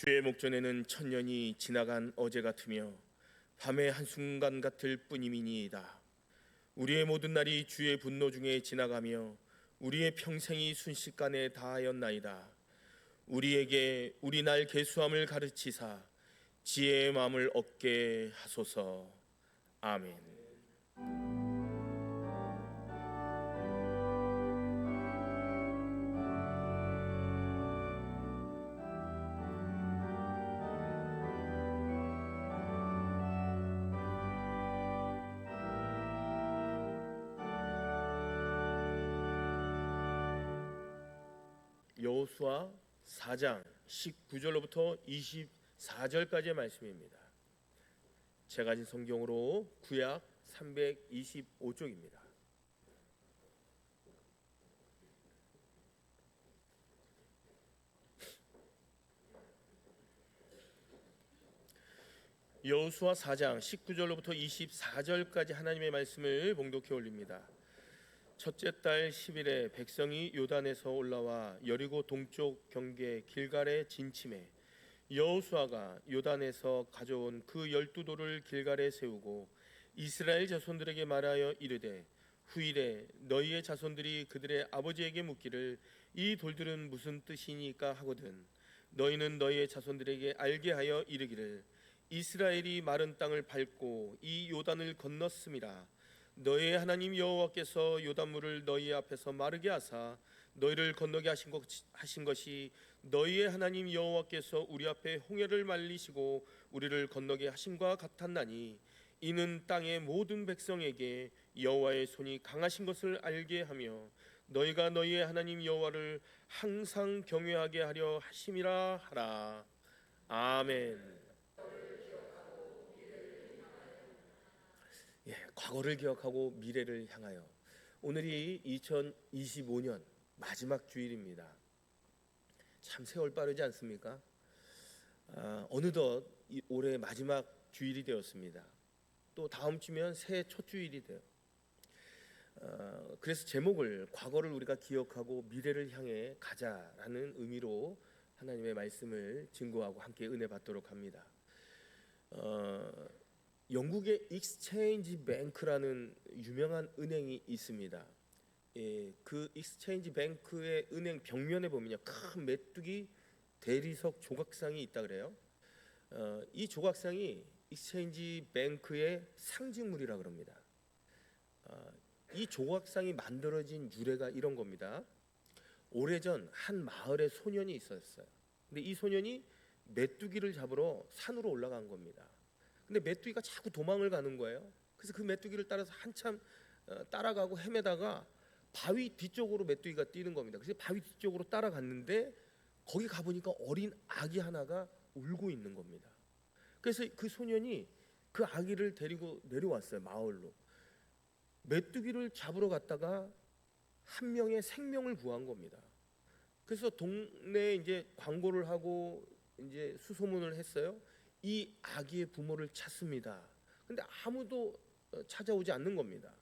주의 목전에는 천년이 지나간 어제 같으며 밤의 한순간 같을 뿐임이니이다. 우리의 모든 날이 주의 분노 중에 지나가며 우리의 평생이 순식간에 다하였나이다. 우리에게 우리 날 계수함을 가르치사 지혜의 마음을 얻게 하소서. 아멘. 여호수아 4장 19절로부터 24절까지의 말씀입니다. 제가 가진 성경으로 구약 325쪽입니다. 여호수아 4장 19절로부터 24절까지 하나님의 말씀을 봉독해 올립니다. 첫째 달 10일에 백성이 요단에서 올라와 여리고 동쪽 경계 길갈에 진침해 여호수아가 요단에서 가져온 그 12돌을 길갈에 세우고 이스라엘 자손들에게 말하여 이르되 후일에 너희의 자손들이 그들의 아버지에게 묻기를 이 돌들은 무슨 뜻이니까 하거든 너희는 너희의 자손들에게 알게 하여 이르기를 이스라엘이 마른 땅을 밟고 이 요단을 건넜음이라. 너희의 하나님 여호와께서 요단물을 너희 앞에서 마르게 하사 너희를 건너게 하신 것이 너희의 하나님 여호와께서 우리 앞에 홍해를 말리시고 우리를 건너게 하심과 같았나니 이는 땅의 모든 백성에게 여호와의 손이 강하신 것을 알게 하며 너희가 너희의 하나님 여호와를 항상 경외하게 하려 하심이라 하라. 아멘. 과거를 기억하고 미래를 향하여. 오늘이 2025년 마지막 주일입니다. 참 세월 빠르지 않습니까? 어느덧 올해 마지막 주일이 되었습니다. 또 다음 주면 새해 첫 주일이 돼요. 그래서 제목을 과거를 우리가 기억하고 미래를 향해 가자라는 의미로 하나님의 말씀을 증거하고 함께 은혜 받도록 합니다. 영국의 익스체인지 뱅크라는 유명한 은행이 있습니다. 그 익스체인지 뱅크의 은행 벽면에 보면요, 큰 메뚜기 대리석 조각상이 있다 그래요. 이 조각상이 익스체인지 뱅크의 상징물이라 그럽니다. 이 조각상이 만들어진 유래가 이런 겁니다. 오래전 한 마을에 소년이 있었어요. 근데 이 소년이 메뚜기를 잡으러 산으로 올라간 겁니다. 근데 메뚜기가 자꾸 도망을 가는 거예요. 그래서 그 메뚜기를 따라서 한참 따라가고 헤매다가 바위 뒤쪽으로 메뚜기가 뛰는 겁니다. 그래서 바위 뒤쪽으로 따라갔는데 거기 가보니까 어린 아기 하나가 울고 있는 겁니다. 그래서 그 소년이 그 아기를 데리고 내려왔어요. 마을로. 메뚜기를 잡으러 갔다가 한 명의 생명을 구한 겁니다. 그래서 동네에 이제 광고를 하고 이제 수소문을 했어요. 이 아기의 부모를 찾습니다. 근데 아무도 찾아오지 않는 겁니다.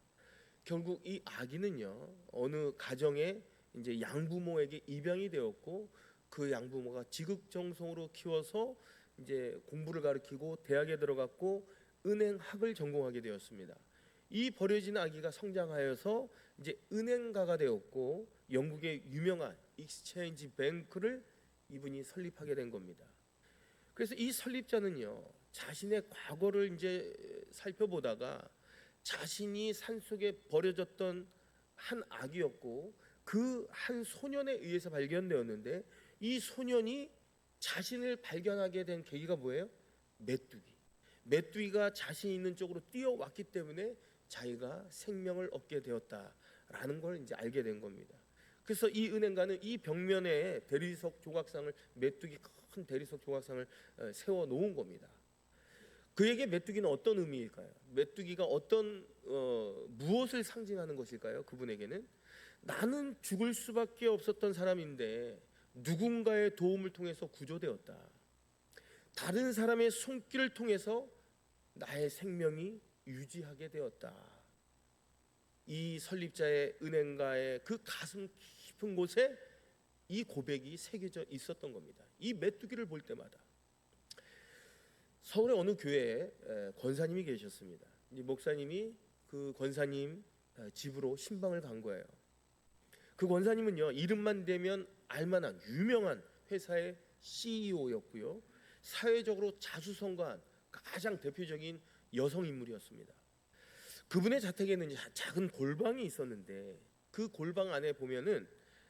결국 이 아기는요, 어느 가정에 이제 양부모에게 입양이 되었고 그 양부모가 지극정성으로 키워서 이제 공부를 가르치고 대학에 들어갔고 은행학을 전공하게 되었습니다. 이 버려진 아기가 성장하여서 이제 은행가가 되었고 영국의 유명한 익스체인지 뱅크를 이분이 설립하게 된 겁니다. 그래서 이 설립자는요, 자신의 과거를 이제 살펴보다가 자신이 산속에 버려졌던 한 아기였고 그 한 소년에 의해서 발견되었는데 이 소년이 자신을 발견하게 된 계기가 뭐예요? 메뚜기가 자신 있는 쪽으로 뛰어왔기 때문에 자기가 생명을 얻게 되었다라는 걸 이제 알게 된 겁니다. 그래서 이 은행가는 이 벽면에 대리석 조각상을, 메뚜기 큰 대리석 조각상을 세워 놓은 겁니다. 그에게 메뚜기는 어떤 의미일까요? 메뚜기가 어떤 무엇을 상징하는 것일까요? 그분에게는 나는 죽을 수밖에 없었던 사람인데 누군가의 도움을 통해서 구조되었다. 다른 사람의 손길을 통해서 나의 생명이 유지하게 되었다. 이 설립자의 은행가의 그 가슴 깊은 곳에 이 고백이 새겨져 있었던 겁니다. 이 메뚜기를 볼 때마다 서울의 어느 교회에 권사님이 계셨습니다. 이 목사님이 그 권사님 집으로 신방을 간 거예요. 그 권사님은요, 이름만 대면 알만한 유명한 회사의 CEO였고요, 사회적으로 자수성가한 가장 대표적인 여성 인물이었습니다. 그분의 자택에는 작은 골방이 있었는데 그 골방 안에 보면은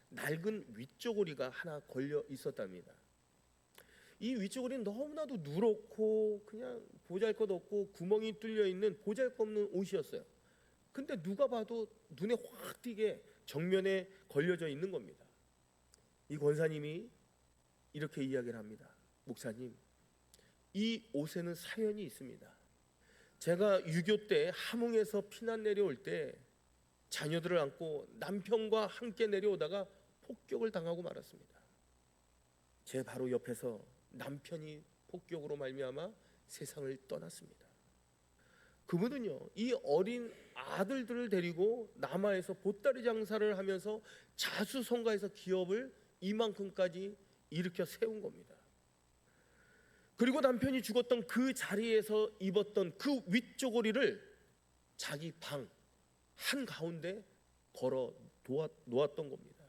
낡은 윗저고리가 하나 걸려 있었답니다. 이 윗저고리는 너무나도 누렇고 그냥 보잘것없고 구멍이 뚫려 있는 보잘것없는 옷이었어요. 근데 누가 봐도 눈에 확 띄게 정면에 걸려져 있는 겁니다. 이 권사님이 이렇게 이야기를 합니다. 목사님, 이 옷에는 사연이 있습니다. 제가 유교 때 함흥에서 피난 내려올 때 자녀들을 안고 남편과 함께 내려오다가 폭격을 당하고 말았습니다. 제 바로 옆에서 남편이 폭격으로 말미암아 세상을 떠났습니다. 그분은요, 이 어린 아들들을 데리고 남하에서 보따리 장사를 하면서 자수성가해서 기업을 이만큼까지 일으켜 세운 겁니다. 그리고 남편이 죽었던 그 자리에서 입었던 그 윗저고리를 자기 방 한가운데 걸어 놓았던 겁니다.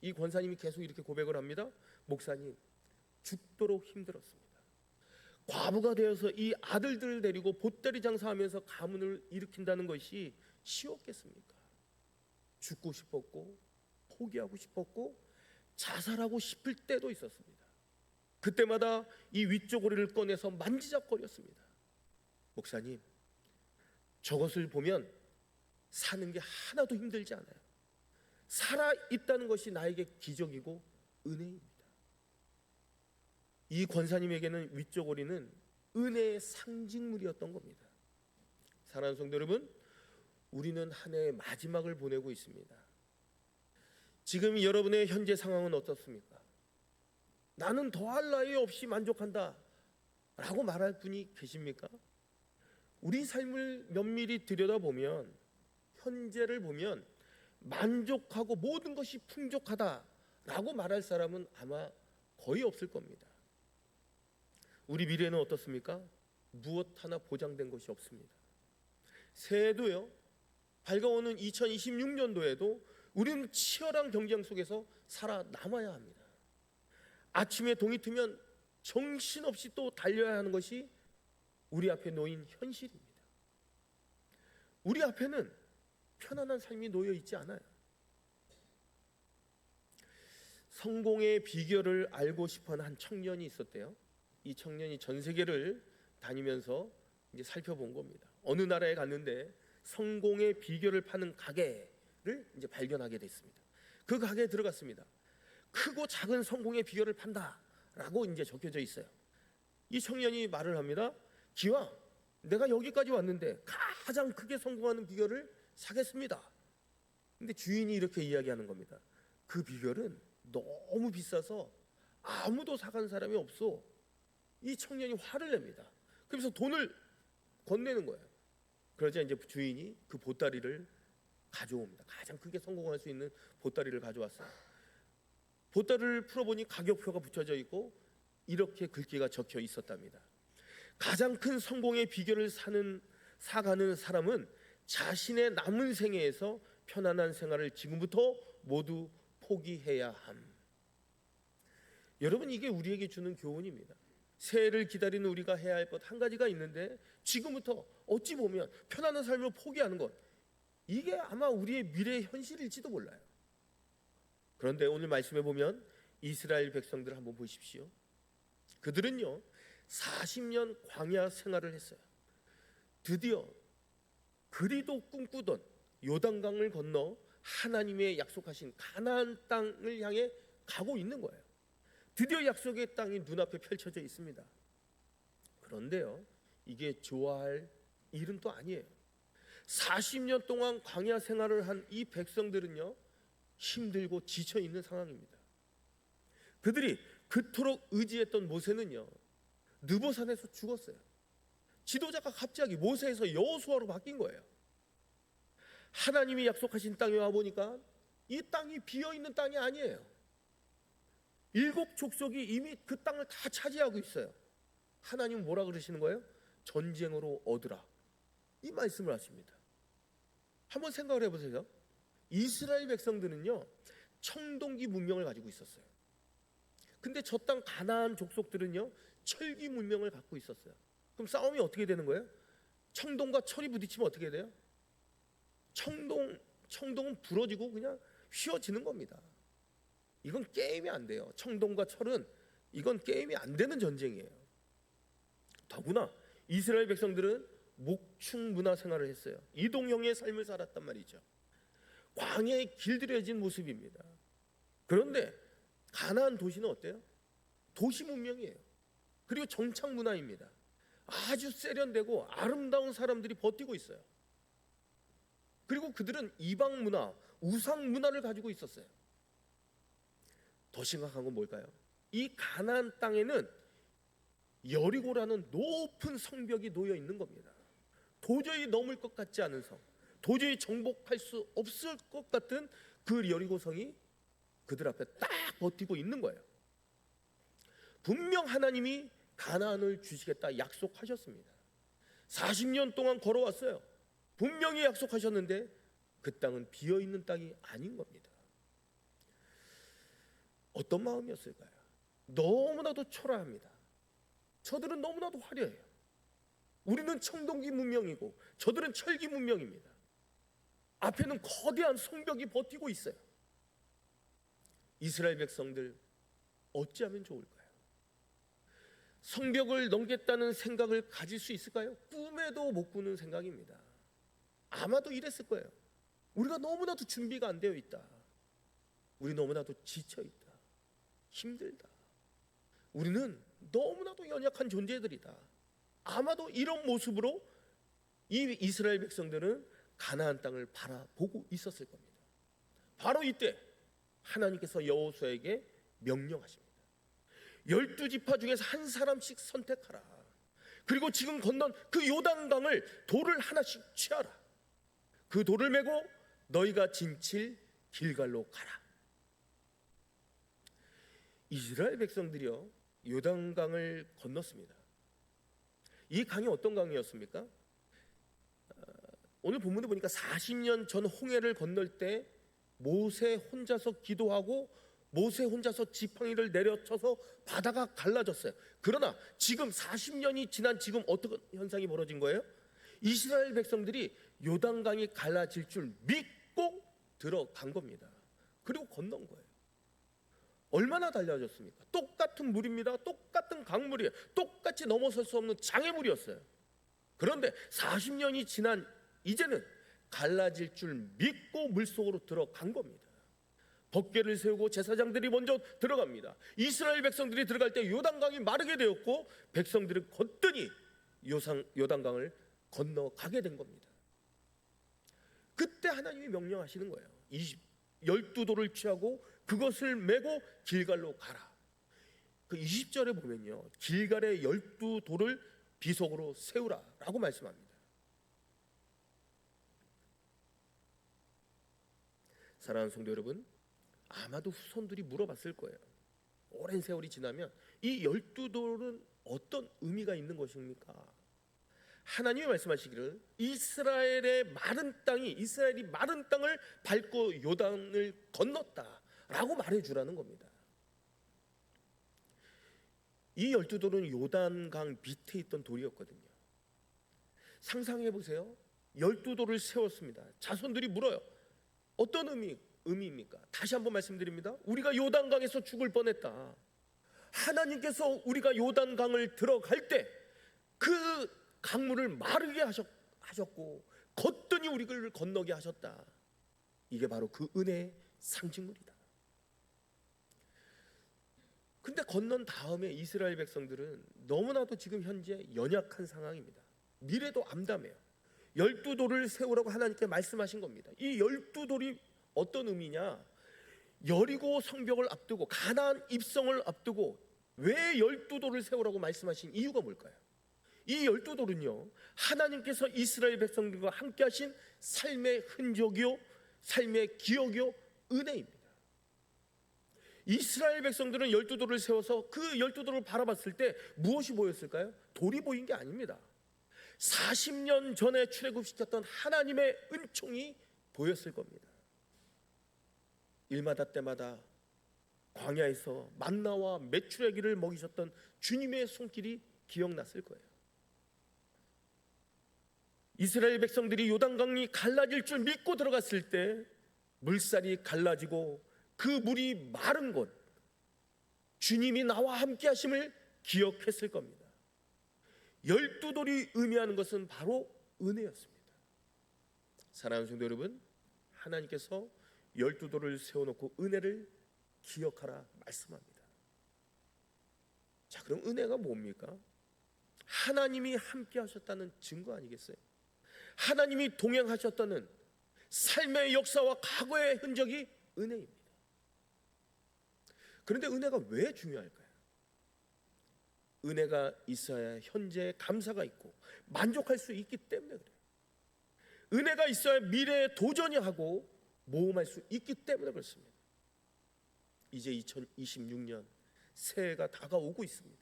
이 권사님이 계속 이렇게 고백을 합니다. 목사님, 죽도록 힘들었습니다. 과부가 되어서 이 아들들을 데리고 보따리 장사하면서 가문을 일으킨다는 것이 쉬웠겠습니까? 죽고 싶었고 포기하고 싶었고 자살하고 싶을 때도 있었습니다. 그때마다 이 윗저고리를 꺼내서 만지작거렸습니다. 목사님, 저것을 보면 사는 게 하나도 힘들지 않아요. 살아있다는 것이 나에게 기적이고 은혜입니다. 이 권사님에게는 윗저고리는 은혜의 상징물이었던 겁니다. 사랑하는 성도 여러분, 우리는 한 해의 마지막을 보내고 있습니다. 지금 여러분의 현재 상황은 어떻습니까? 나는 더할 나위 없이 만족한다 라고 말할 분이 계십니까? 우리 삶을 면밀히 들여다보면, 현재를 보면 만족하고 모든 것이 풍족하다라고 말할 사람은 아마 거의 없을 겁니다. 우리 미래는 어떻습니까? 무엇 하나 보장된 것이 없습니다. 새해도요, 밝아오는 2026년도에도 우리는 치열한 경쟁 속에서 살아남아야 합니다. 아침에 동이 트면 정신없이 또 달려야 하는 것이 우리 앞에 놓인 현실입니다. 우리 앞에는 편안한 삶이 놓여 있지 않아요. 성공의 비결을 알고 싶어하는 한 청년이 있었대요. 이 청년이 전 세계를 다니면서 이제 살펴본 겁니다. 어느 나라에 갔는데 성공의 비결을 파는 가게를 이제 발견하게 됐습니다. 그 가게에 들어갔습니다. 크고 작은 성공의 비결을 판다라고 이제 적혀져 있어요. 이 청년이 말을 합니다. 기왕 내가 여기까지 왔는데 가장 크게 성공하는 비결을 사겠습니다. 근데 주인이 이렇게 이야기하는 겁니다. 그 비결은 너무 비싸서 아무도 사간 사람이 없어. 이 청년이 화를 냅니다. 그래서 돈을 건네는 거예요. 그러자 이제 주인이 그 보따리를 가져옵니다. 가장 크게 성공할 수 있는 보따리를 가져왔어요. 보따리를 풀어보니 가격표가 붙여져 있고 이렇게 글귀가 적혀 있었답니다. 가장 큰 성공의 비결을 사가는 사람은 자신의 남은 생애에서 편안한 생활을 지금부터 모두 포기해야 함. 여러분, 이게 우리에게 주는 교훈입니다. 새해를 기다리는 우리가 해야 할 것 한 가지가 있는데 지금부터 어찌 보면 편안한 삶을 포기하는 것, 이게 아마 우리의 미래의 현실일지도 몰라요. 그런데 오늘 말씀해 보면 이스라엘 백성들 한번 보십시오. 그들은요 40년 광야 생활을 했어요. 드디어 그리도 꿈꾸던 요단강을 건너 하나님의 약속하신 가나안 땅을 향해 가고 있는 거예요. 드디어 약속의 땅이 눈앞에 펼쳐져 있습니다. 그런데요, 이게 좋아할 일은 또 아니에요. 40년 동안 광야 생활을 한 이 백성들은요 힘들고 지쳐 있는 상황입니다. 그들이 그토록 의지했던 모세는요 느보산에서 죽었어요. 지도자가 갑자기 모세에서 여호수아로 바뀐 거예요. 하나님이 약속하신 땅에 와보니까 이 땅이 비어있는 땅이 아니에요. 7 족속이 이미 그 땅을 다 차지하고 있어요. 하나님은 뭐라 그러시는 거예요? 전쟁으로 얻으라, 이 말씀을 하십니다. 한번 생각을 해보세요. 이스라엘 백성들은요 청동기 문명을 가지고 있었어요. 근데 저 땅 가나안 족속들은요 철기 문명을 갖고 있었어요. 그럼 싸움이 어떻게 되는 거예요? 청동과 철이 부딪히면 어떻게 돼요? 청동은 부러지고 그냥 휘어지는 겁니다. 이건 게임이 안 돼요. 청동과 철은 이건 게임이 안 되는 전쟁이에요. 더구나 이스라엘 백성들은 목축 문화 생활을 했어요. 이동형의 삶을 살았단 말이죠. 광야에 길들여진 모습입니다. 그런데 가나안 도시는 어때요? 도시 문명이에요. 그리고 정착 문화입니다. 아주 세련되고 아름다운 사람들이 버티고 있어요. 그리고 그들은 이방 문화, 우상 문화를 가지고 있었어요. 더 심각한 건 뭘까요? 이 가나안 땅에는 여리고라는 높은 성벽이 놓여 있는 겁니다. 도저히 넘을 것 같지 않은 성, 도저히 정복할 수 없을 것 같은 그 여리고성이 그들 앞에 딱 버티고 있는 거예요. 분명 하나님이 가나안을 주시겠다 약속하셨습니다. 40년 동안 걸어왔어요. 분명히 약속하셨는데 그 땅은 비어있는 땅이 아닌 겁니다. 어떤 마음이었을까요? 너무나도 초라합니다. 저들은 너무나도 화려해요. 우리는 청동기 문명이고 저들은 철기 문명입니다. 앞에는 거대한 성벽이 버티고 있어요. 이스라엘 백성들 어찌하면 좋을까요? 성벽을 넘겠다는 생각을 가질 수 있을까요? 꿈에도 못 꾸는 생각입니다. 아마도 이랬을 거예요. 우리가 너무나도 준비가 안 되어 있다. 우리 너무나도 지쳐 있다. 힘들다. 우리는 너무나도 연약한 존재들이다. 아마도 이런 모습으로 이 이스라엘 백성들은 가나안 땅을 바라보고 있었을 겁니다. 바로 이때 하나님께서 여호수아에게 명령하십니다. 12지파 중에서 한 사람씩 선택하라. 그리고 지금 건넌 그 요단강을 돌을 하나씩 취하라. 그 돌을 메고 너희가 진칠 길갈로 가라. 이스라엘 백성들이요 요단강을 건넜습니다. 이 강이 어떤 강이었습니까? 오늘 본문에 보니까 40년 전 홍해를 건널 때 모세 혼자서 기도하고 모세 혼자서 지팡이를 내려쳐서 바다가 갈라졌어요. 그러나 지금 40년이 지난 지금 어떤 현상이 벌어진 거예요? 이스라엘 백성들이 요단강이 갈라질 줄 믿고 들어간 겁니다. 그리고 건넌 거예요. 얼마나 달라졌습니까? 똑같은 물입니다. 똑같은 강물이에요. 똑같이 넘어설 수 없는 장애물이었어요. 그런데 40년이 지난 이제는 갈라질 줄 믿고 물속으로 들어간 겁니다. 법궤를 세우고 제사장들이 먼저 들어갑니다. 이스라엘 백성들이 들어갈 때 요단강이 마르게 되었고 백성들은 거뜬히 요단강을 건너가게 된 겁니다. 그때 하나님이 명령하시는 거예요. 12돌을 취하고 그것을 메고 길갈로 가라. 그 20절에 보면요 길갈에 12돌을 비석으로 세우라 라고 말씀합니다. 사랑하는 성도 여러분, 아마도 후손들이 물어봤을 거예요. 오랜 세월이 지나면 이 12돌은 어떤 의미가 있는 것입니까? 하나님이 말씀하시기를 이스라엘이 마른 땅을 밟고 요단을 건넜다라고 말해주라는 겁니다. 이 12돌은 요단강 밑에 있던 돌이었거든요. 상상해보세요. 12돌을 세웠습니다. 자손들이 물어요. 어떤 의미입니까? 다시 한번 말씀드립니다. 우리가 요단강에서 죽을 뻔했다. 하나님께서 우리가 요단강을 들어갈 때 그 강물을 마르게 하셨고 거뜬히 우리를 건너게 하셨다. 이게 바로 그 은혜의 상징물이다. 근데 건넌 다음에 이스라엘 백성들은 너무나도 지금 현재 연약한 상황입니다. 미래도 암담해요. 12돌을 세우라고 하나님께 말씀하신 겁니다. 이 12돌이 어떤 의미냐? 여리고 성벽을 앞두고 가나안 입성을 앞두고 왜 12돌을 세우라고 말씀하신 이유가 뭘까요? 이 12돌은요 하나님께서 이스라엘 백성들과 함께 하신 삶의 흔적이요 삶의 기억이요 은혜입니다. 이스라엘 백성들은 12돌을 세워서 그 12돌을 바라봤을 때 무엇이 보였을까요? 돌이 보인 게 아닙니다. 40년 전에 출애굽시켰던 하나님의 은총이 보였을 겁니다. 일마다 때마다 광야에서 만나와 메추라기를 먹이셨던 주님의 손길이 기억났을 거예요. 이스라엘 백성들이 요단강이 갈라질 줄 믿고 들어갔을 때 물살이 갈라지고 그 물이 마른 곳, 주님이 나와 함께 하심을 기억했을 겁니다. 12돌이 의미하는 것은 바로 은혜였습니다. 사랑하는 성도 여러분, 하나님께서 12돌을 세워놓고 은혜를 기억하라 말씀합니다. 자, 그럼 은혜가 뭡니까? 하나님이 함께 하셨다는 증거 아니겠어요? 하나님이 동행하셨다는 삶의 역사와 과거의 흔적이 은혜입니다. 그런데 은혜가 왜 중요할까요? 은혜가 있어야 현재의 감사가 있고 만족할 수 있기 때문에 그래요. 은혜가 있어야 미래에 도전이 하고 모험할 수 있기 때문에 그렇습니다. 이제 2026년 새해가 다가오고 있습니다.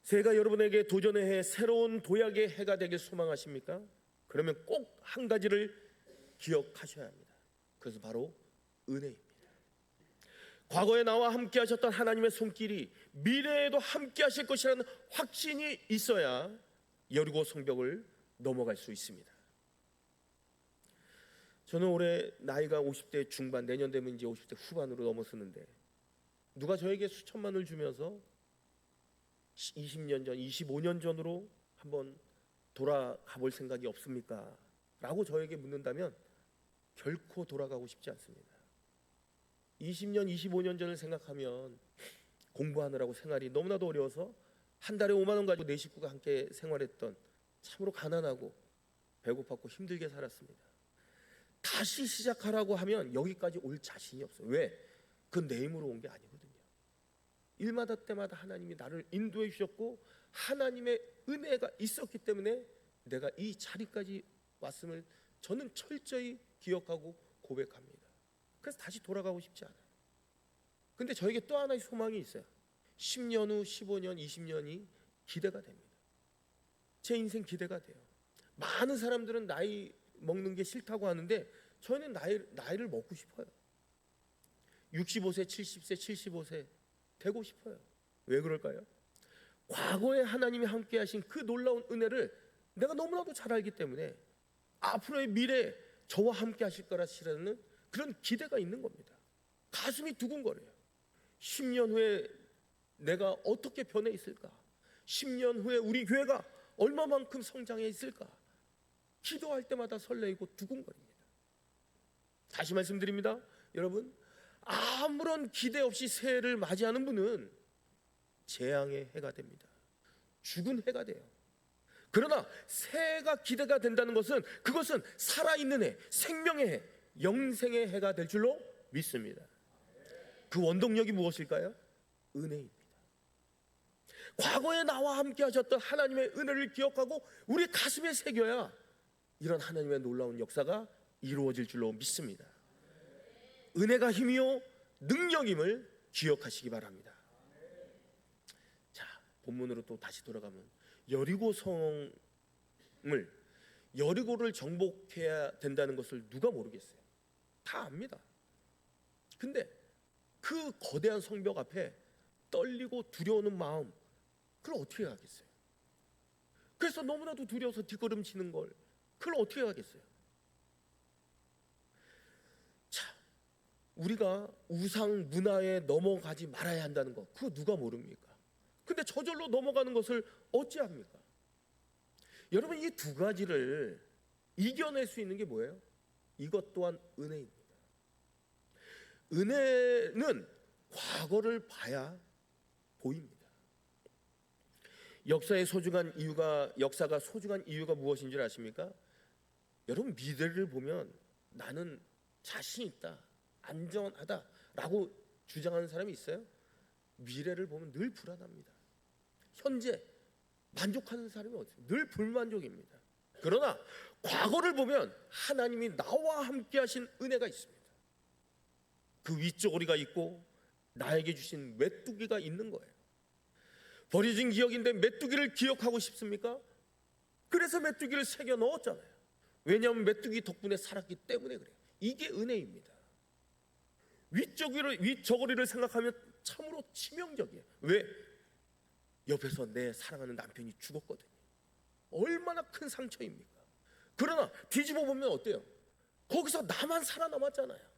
새해가 여러분에게 도전의 해, 새로운 도약의 해가 되길 소망하십니까? 그러면 꼭 한 가지를 기억하셔야 합니다. 그것은 바로 은혜입니다. 과거에 나와 함께 하셨던 하나님의 손길이 미래에도 함께 하실 것이라는 확신이 있어야 여리고 성벽을 넘어갈 수 있습니다. 저는 올해 나이가 50대 중반, 내년 되면 이제 50대 후반으로 넘어서는데 누가 저에게 수천만 원을 주면서 20년 전, 25년 전으로 한번 돌아가 볼 생각이 없습니까? 라고 저에게 묻는다면 결코 돌아가고 싶지 않습니다. 20년, 25년 전을 생각하면 공부하느라고 생활이 너무나도 어려워서 한 달에 5만 원 가지고 내 식구가 함께 생활했던, 참으로 가난하고 배고팠고 힘들게 살았습니다. 다시 시작하라고 하면 여기까지 올 자신이 없어요. 왜? 그건 내 힘으로 온 게 아니거든요. 일마다 때마다 하나님이 나를 인도해 주셨고 하나님의 은혜가 있었기 때문에 내가 이 자리까지 왔음을 저는 철저히 기억하고 고백합니다. 그래서 다시 돌아가고 싶지 않아요. 근데 저에게 또 하나의 소망이 있어요. 10년 후, 15년, 20년이 기대가 됩니다. 제 인생 기대가 돼요. 많은 사람들은 나이 먹는 게 싫다고 하는데 저는 나이를 먹고 싶어요. 65세, 70세, 75세 되고 싶어요. 왜 그럴까요? 과거에 하나님이 함께 하신 그 놀라운 은혜를 내가 너무나도 잘 알기 때문에 앞으로의 미래에 저와 함께 하실 거라는 그런 기대가 있는 겁니다. 가슴이 두근거려요. 10년 후에 내가 어떻게 변해 있을까? 10년 후에 우리 교회가 얼마만큼 성장해 있을까? 기도할 때마다 설레이고 두근거립니다. 다시 말씀드립니다. 여러분, 아무런 기대 없이 새해를 맞이하는 분은 재앙의 해가 됩니다. 죽은 해가 돼요. 그러나 새해가 기대가 된다는 것은 그것은 살아있는 해, 생명의 해, 영생의 해가 될 줄로 믿습니다. 그 원동력이 무엇일까요? 은혜입니다. 과거에 나와 함께 하셨던 하나님의 은혜를 기억하고 우리 가슴에 새겨야 이런 하나님의 놀라운 역사가 이루어질 줄로 믿습니다. 은혜가 힘이요 능력임을 기억하시기 바랍니다. 자, 본문으로 또 다시 돌아가면 여리고를 정복해야 된다는 것을 누가 모르겠어요? 다 압니다. 근데 그 거대한 성벽 앞에 떨리고 두려우는 마음, 그걸 어떻게 하겠어요? 그래서 너무나도 두려워서 뒷걸음치는 걸 그걸 어떻게 하겠어요? 자, 우리가 우상 문화에 넘어가지 말아야 한다는 거, 그거 누가 모릅니까? 근데 저절로 넘어가는 것을 어찌합니까? 여러분, 이 두 가지를 이겨낼 수 있는 게 뭐예요? 이것 또한 은혜입니다. 은혜는 과거를 봐야 보입니다. 역사가 소중한 이유가 무엇인 줄 아십니까? 여러분, 미래를 보면 나는 자신 있다, 안전하다라고 주장하는 사람이 있어요? 미래를 보면 늘 불안합니다. 현재 만족하는 사람이 어디요? 늘 불만족입니다. 그러나 과거를 보면 하나님이 나와 함께 하신 은혜가 있습니다. 그 위쪽으로가 있고 나에게 주신 메뚜기가 있는 거예요. 버려진 기억인데 메뚜기를 기억하고 싶습니까? 그래서 메뚜기를 새겨 넣었잖아요. 왜냐하면 메뚜기 덕분에 살았기 때문에 그래요. 이게 은혜입니다. 윗저고리를 생각하면 참으로 치명적이에요. 왜? 옆에서 내 사랑하는 남편이 죽었거든요. 얼마나 큰 상처입니까? 그러나 뒤집어 보면 어때요? 거기서 나만 살아남았잖아요.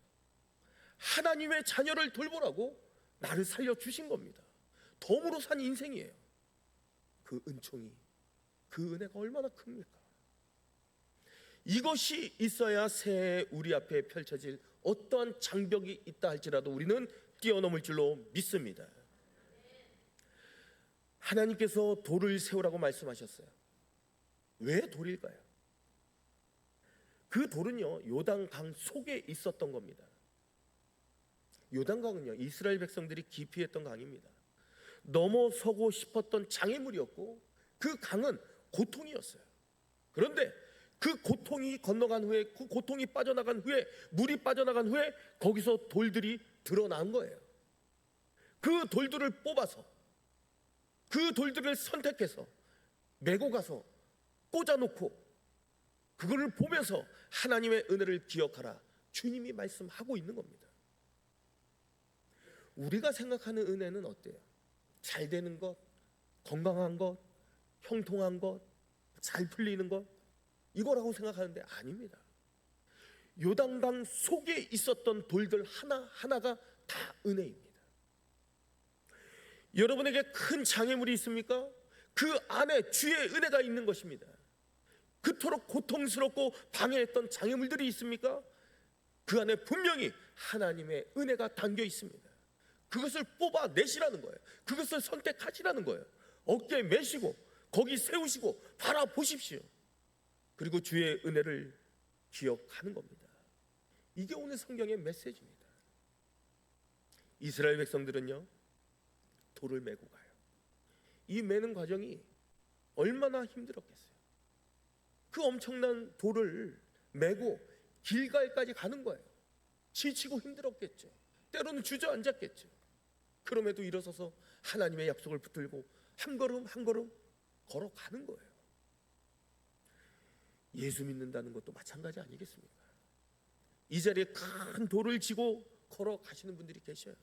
하나님의 자녀를 돌보라고 나를 살려주신 겁니다. 덤으로 산 인생이에요. 그 은총이, 그 은혜가 얼마나 큽니까? 이것이 있어야 새해 우리 앞에 펼쳐질 어떠한 장벽이 있다 할지라도 우리는 뛰어넘을 줄로 믿습니다. 하나님께서 돌을 세우라고 말씀하셨어요. 왜 돌일까요? 그 돌은요, 요단강 속에 있었던 겁니다. 요단강은요, 이스라엘 백성들이 기피했던 강입니다. 넘어서고 싶었던 장애물이었고 그 강은 고통이었어요. 그런데 그 고통이 건너간 후에, 그 고통이 빠져나간 후에, 물이 빠져나간 후에 거기서 돌들이 드러난 거예요. 그 돌들을 뽑아서, 그 돌들을 선택해서 메고 가서 꽂아놓고 그거를 보면서 하나님의 은혜를 기억하라, 주님이 말씀하고 있는 겁니다. 우리가 생각하는 은혜는 어때요? 잘 되는 것, 건강한 것, 형통한 것, 잘 풀리는 것, 이거라고 생각하는데 아닙니다. 요단강 속에 있었던 돌들 하나하나가 다 은혜입니다. 여러분에게 큰 장애물이 있습니까? 그 안에 주의 은혜가 있는 것입니다. 그토록 고통스럽고 방해했던 장애물들이 있습니까? 그 안에 분명히 하나님의 은혜가 담겨 있습니다. 그것을 뽑아내시라는 거예요. 그것을 선택하시라는 거예요. 어깨에 메시고 거기 세우시고 바라보십시오. 그리고 주의 은혜를 기억하는 겁니다. 이게 오늘 성경의 메시지입니다. 이스라엘 백성들은요, 돌을 메고 가요. 이 메는 과정이 얼마나 힘들었겠어요. 그 엄청난 돌을 메고 길갈까지 가는 거예요. 지치고 힘들었겠죠. 때로는 주저앉았겠죠. 그럼에도 일어서서 하나님의 약속을 붙들고 한 걸음 한 걸음 걸어가는 거예요. 예수 믿는다는 것도 마찬가지 아니겠습니까? 이 자리에 큰 돌을 지고 걸어가시는 분들이 계셔요.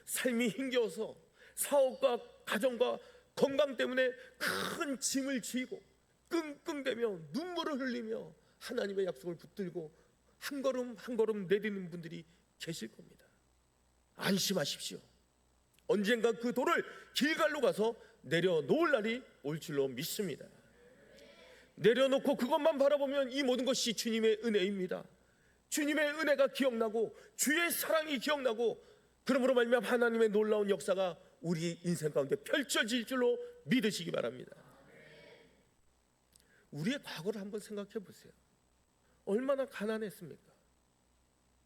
삶이 힘겨워서 사업과 가정과 건강 때문에 큰 짐을 지고 끙끙대며 눈물을 흘리며 하나님의 약속을 붙들고 한 걸음 한 걸음 내딛는 분들이 계실 겁니다. 안심하십시오. 언젠가 그 돌을 길갈로 가서 내려놓을 날이 올 줄로 믿습니다. 내려놓고 그것만 바라보면 이 모든 것이 주님의 은혜입니다. 주님의 은혜가 기억나고 주의 사랑이 기억나고, 그러므로 말미암아 하나님의 놀라운 역사가 우리 인생 가운데 펼쳐질 줄로 믿으시기 바랍니다. 우리의 과거를 한번 생각해 보세요. 얼마나 가난했습니까?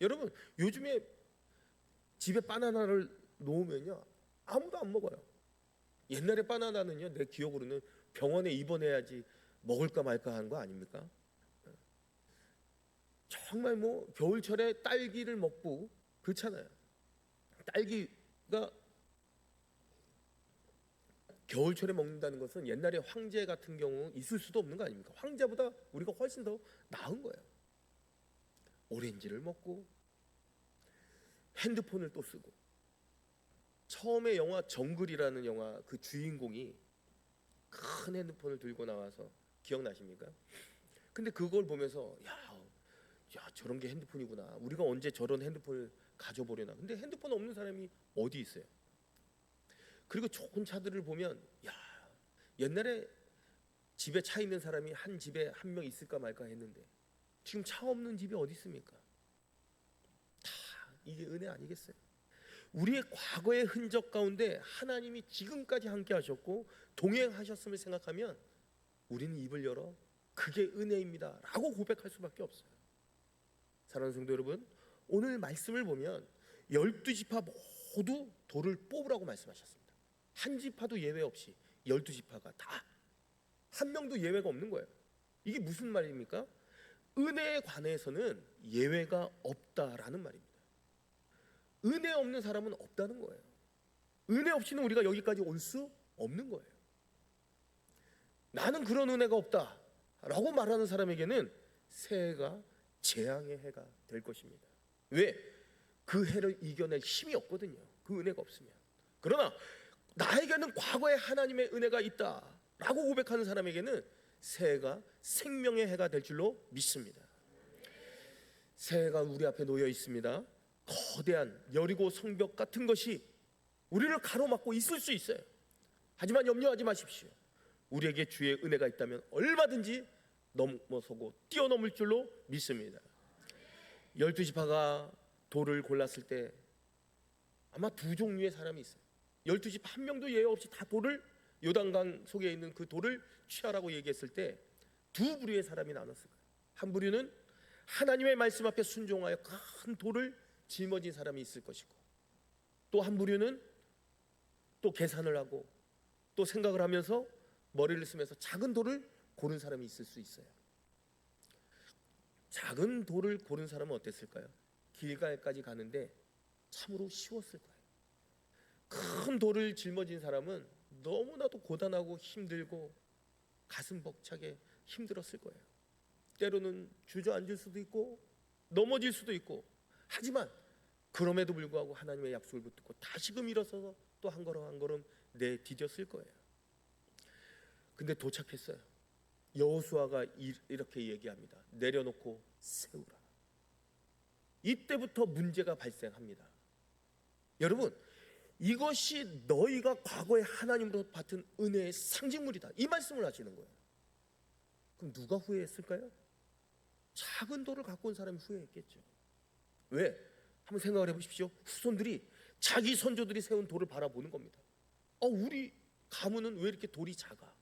여러분, 요즘에 집에 바나나를 놓으면요, 아무도 안 먹어요. 옛날에 바나나는요, 내 기억으로는 병원에 입원해야지 먹을까 말까 하는 거 아닙니까? 정말 뭐 겨울철에 딸기를 먹고 그렇잖아요. 딸기가 겨울철에 먹는다는 것은 옛날에 황제 같은 경우 있을 수도 없는 거 아닙니까? 황제보다 우리가 훨씬 더 나은 거예요. 오렌지를 먹고 핸드폰을 또 쓰고. 처음에 영화 정글이라는 영화 그 주인공이 큰 핸드폰을 들고 나와서 기억나십니까? 근데 그걸 보면서 야 저런 게 핸드폰이구나. 우리가 언제 저런 핸드폰을 가져보려나. 근데 핸드폰 없는 사람이 어디 있어요? 그리고 좋은 차들을 보면 옛날에 집에 차 있는 사람이 한 집에 한 명 있을까 말까 했는데 지금 차 없는 집이 어디 있습니까? 다 이게 은혜 아니겠어요? 우리의 과거의 흔적 가운데 하나님이 지금까지 함께 하셨고 동행하셨음을 생각하면 우리는 입을 열어 그게 은혜입니다 라고 고백할 수밖에 없어요. 사랑하는 성도 여러분, 오늘 말씀을 보면 12지파 모두 돌을 뽑으라고 말씀하셨습니다. 한 지파도 예외 없이 12지파가 다, 한 명도 예외가 없는 거예요. 이게 무슨 말입니까? 은혜에 관해서는 예외가 없다라는 말입니다. 은혜 없는 사람은 없다는 거예요. 은혜 없이는 우리가 여기까지 올 수 없는 거예요. 나는 그런 은혜가 없다 라고 말하는 사람에게는 새해가 재앙의 해가 될 것입니다. 왜? 그 해를 이겨낼 힘이 없거든요. 그 은혜가 없으면. 그러나 나에게는 과거에 하나님의 은혜가 있다 라고 고백하는 사람에게는 새해가 생명의 해가 될 줄로 믿습니다. 새해가 우리 앞에 놓여 있습니다. 거대한 여리고 성벽 같은 것이 우리를 가로막고 있을 수 있어요. 하지만 염려하지 마십시오. 우리에게 주의 은혜가 있다면 얼마든지 넘어서고 뛰어넘을 줄로 믿습니다. 12지파가 돌을 골랐을 때 아마 두 종류의 사람이 있어요. 12지파 한 명도 예외 없이 다 돌을, 요단강 속에 있는 그 돌을 취하라고 얘기했을 때 두 부류의 사람이 나눴을 거예요. 한 부류는 하나님의 말씀 앞에 순종하여 큰 돌을 짊어진 사람이 있을 것이고, 또 한 부류는 또 계산을 하고 또 생각을 하면서 머리를 쓰면서 작은 돌을 고른 사람이 있을 수 있어요. 작은 돌을 고른 사람은 어땠을까요? 길갈까지 가는데 참으로 쉬웠을 거예요. 큰 돌을 짊어진 사람은 너무나도 고단하고 힘들고 가슴 벅차게 힘들었을 거예요. 때로는 주저앉을 수도 있고 넘어질 수도 있고, 하지만 그럼에도 불구하고 하나님의 약속을 붙들고 다시금 일어서서 또 한 걸음 한 걸음 내디뎠을 거예요. 근데 도착했어요. 여호수아가 이렇게 얘기합니다. 내려놓고 세우라. 이때부터 문제가 발생합니다. 여러분, 이것이 너희가 과거에 하나님으로부터 받은 은혜의 상징물이다, 이 말씀을 하시는 거예요. 그럼 누가 후회했을까요? 작은 돌을 갖고 온 사람이 후회했겠죠. 왜? 한번 생각을 해보십시오. 후손들이 자기 선조들이 세운 돌을 바라보는 겁니다. 우리 가문은 왜 이렇게 돌이 작아?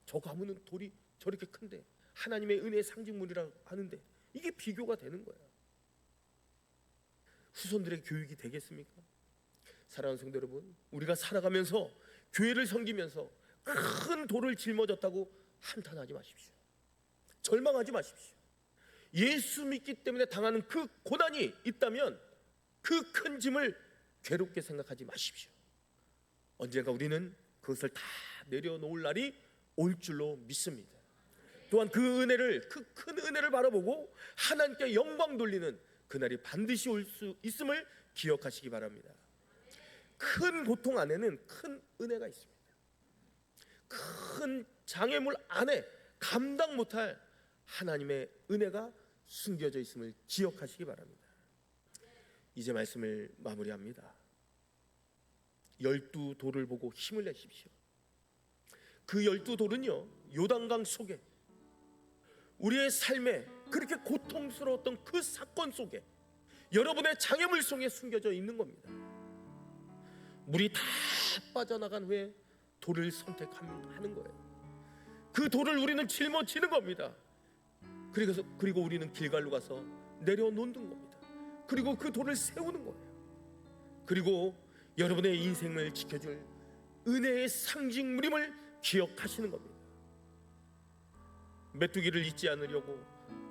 저 가문은 돌이 저렇게 큰데, 하나님의 은혜의 상징물이라고 하는데 이게 비교가 되는 거예요. 후손들의 교육이 되겠습니까? 사랑하는 성도 여러분, 우리가 살아가면서 교회를 섬기면서 큰 돌을 짊어졌다고 한탄하지 마십시오. 절망하지 마십시오. 예수 믿기 때문에 당하는 그 고난이 있다면 그 큰 짐을 괴롭게 생각하지 마십시오. 언젠가 우리는 그것을 다 내려놓을 날이 올 줄로 믿습니다. 또한 그 은혜를, 그 큰 은혜를 바라보고 하나님께 영광 돌리는 그날이 반드시 올 수 있음을 기억하시기 바랍니다. 큰 고통 안에는 큰 은혜가 있습니다. 큰 장애물 안에 감당 못할 하나님의 은혜가 숨겨져 있음을 기억하시기 바랍니다. 이제 말씀을 마무리합니다. 12돌을 보고 힘을 내십시오. 그 12돌은요, 요단강 속에, 우리의 삶에 그렇게 고통스러웠던 그 사건 속에, 여러분의 장애물 속에 숨겨져 있는 겁니다. 물이 다 빠져나간 후에 돌을 선택하는 거예요. 그 돌을 우리는 짊어지는 겁니다. 그리고 우리는 길갈로 가서 내려놓는 겁니다. 그리고 그 돌을 세우는 거예요. 그리고 여러분의 인생을 지켜줄 은혜의 상징물임을 기억하시는 겁니다. 메뚜기를 잊지 않으려고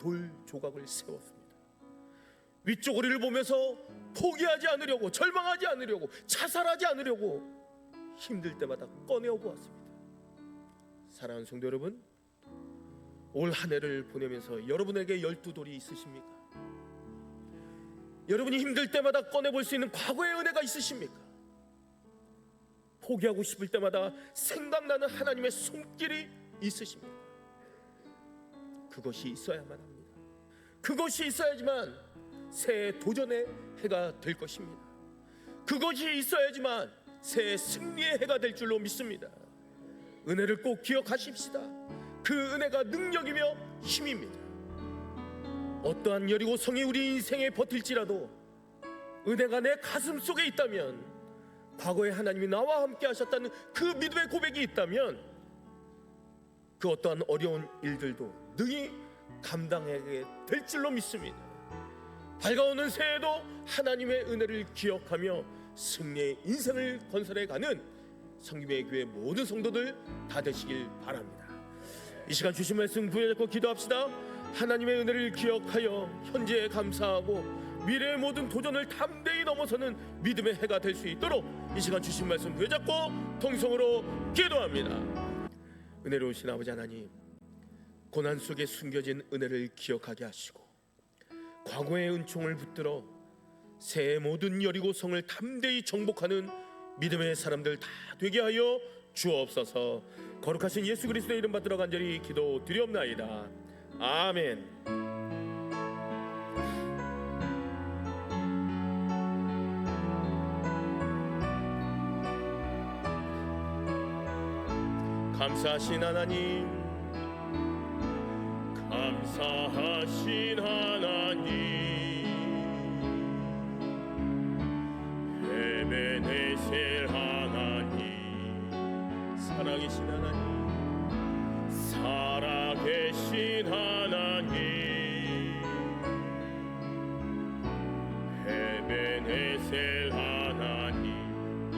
돌 조각을 세웠습니다. 윗조거리를 보면서 포기하지 않으려고, 절망하지 않으려고, 자살하지 않으려고 힘들 때마다 꺼내어 보았습니다. 사랑하는 성도 여러분, 올 한 해를 보내면서 여러분에게 12돌이 있으십니까? 여러분이 힘들 때마다 꺼내볼 수 있는 과거의 은혜가 있으십니까? 포기하고 싶을 때마다 생각나는 하나님의 손길이 있으십니까? 그것이 있어야만 합니다. 그것이 있어야지만 새 도전의 해가 될 것입니다. 그것이 있어야지만 새 승리의 해가 될 줄로 믿습니다. 은혜를 꼭 기억하십시다. 그 은혜가 능력이며 힘입니다. 어떠한 여리고 성이 우리 인생에 버틸지라도 은혜가 내 가슴 속에 있다면, 과거에 하나님이 나와 함께 하셨다는 그 믿음의 고백이 있다면, 그 어떠한 어려운 일들도 능히 감당하게 될 줄로 믿습니다. 밝아오는 새해에도 하나님의 은혜를 기억하며 승리의 인생을 건설해가는 성김의 교회 모든 성도들 다 되시길 바랍니다. 이 시간 주신 말씀 부여잡고 기도합시다. 하나님의 은혜를 기억하여 현재에 감사하고 미래의 모든 도전을 담대히 넘어서는 믿음의 해가 될 수 있도록 이 시간 주신 말씀 붙잡고 통성으로 기도합니다. 은혜로우신 아버지 하나님, 고난 속에 숨겨진 은혜를 기억하게 하시고 과거의 은총을 붙들어 새해 모든 여리고성을 담대히 정복하는 믿음의 사람들 다 되게 하여 주옵소서. 거룩하신 예수 그리스도의 이름 받들어 간절히 기도드리옵나이다. 아멘. 감사하신 하나님, 감사하신 하나님, 에베네셀 하나님, 살아계신 하나님, 살아계신 하나님, 에베네셀 하나님,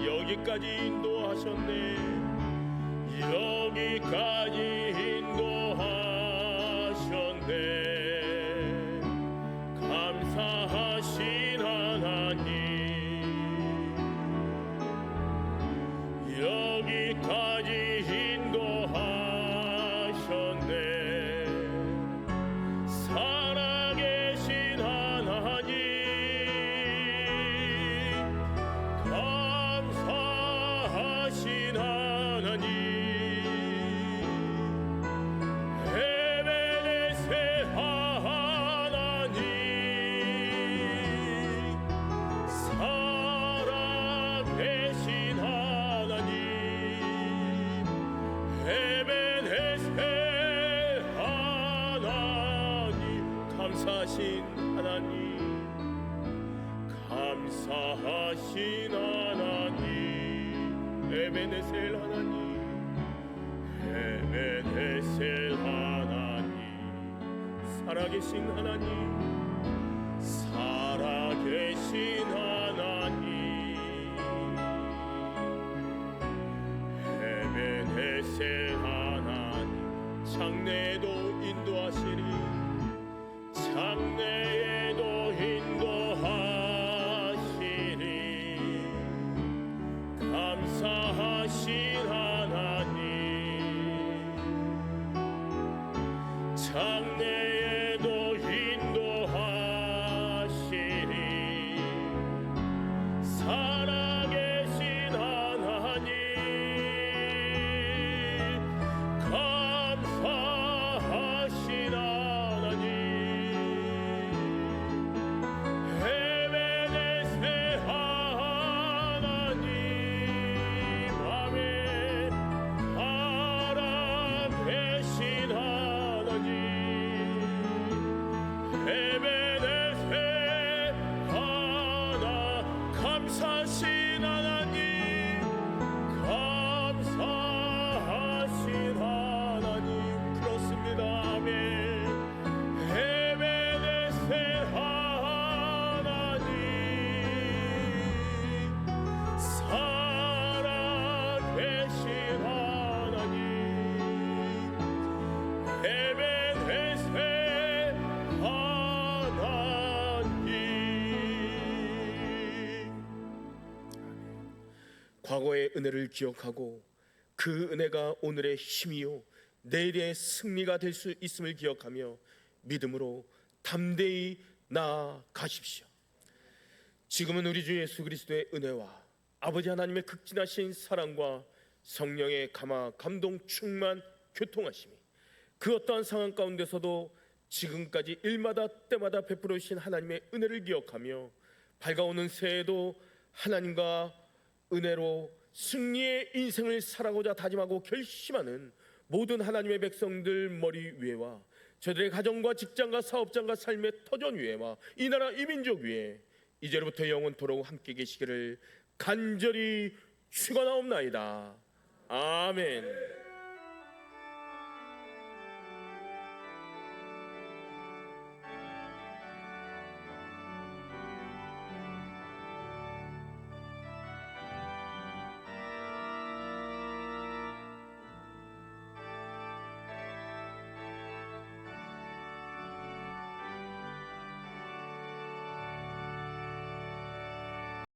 여기까지 인도하셨네. 여기까지 인도하셨네. 감사하신 하나님, 여기까지 인도하셨네. 살아계신 하나님, 감사하신 하나님, 감사하신 하나님, 감사하신 하나님, 에베네셀 하나님, 에베네셀 하나님, 살아계신 하나님, 살아계신 하나님, 에베네셀 하나님, 장래에도 인도하시리, 장래에도 인도하시리. 감사하신 하나님, 장래에도 인도하시리. 살아계신 하나님, 감사하신 하나님, 감사하신 하나님, 감사하신 하나님, 그렇습니다. 아멘. 에베네셀 하나님, 살아계신 하나님, 에베네셀 하나님. 과거의 은혜를 기억하고 그 은혜가 오늘의 힘이요 내일의 승리가 될 수 있음을 기억하며 믿음으로 담대히 나아가십시오. 지금은 우리 주 예수 그리스도의 은혜와 아버지 하나님의 극진하신 사랑과 성령의 감화 감동 충만 교통하심이 그 어떠한 상황 가운데서도 지금까지 일마다 때마다 베풀어 주신 하나님의 은혜를 기억하며 밝아오는 새해에도 하나님과 은혜로 승리의 인생을 살아가고자 다짐하고 결심하는 모든 하나님의 백성들 머리 위에와 저들의 가정과 직장과 사업장과 삶의 터전 위에와 이 나라 이 민족 위에 이제로부터 영원토록 함께 계시기를 간절히 축원하옵나이다. 아멘.